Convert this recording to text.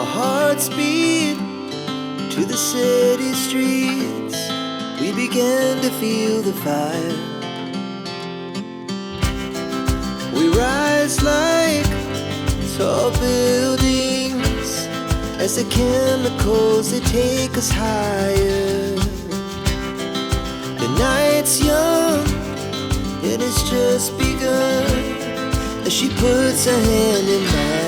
Our hearts beat to the city streets. We began to feel the fire. We rise like tall buildings as the chemicals, they take us higher. The night's young, it has just begun as she puts her hand in mine.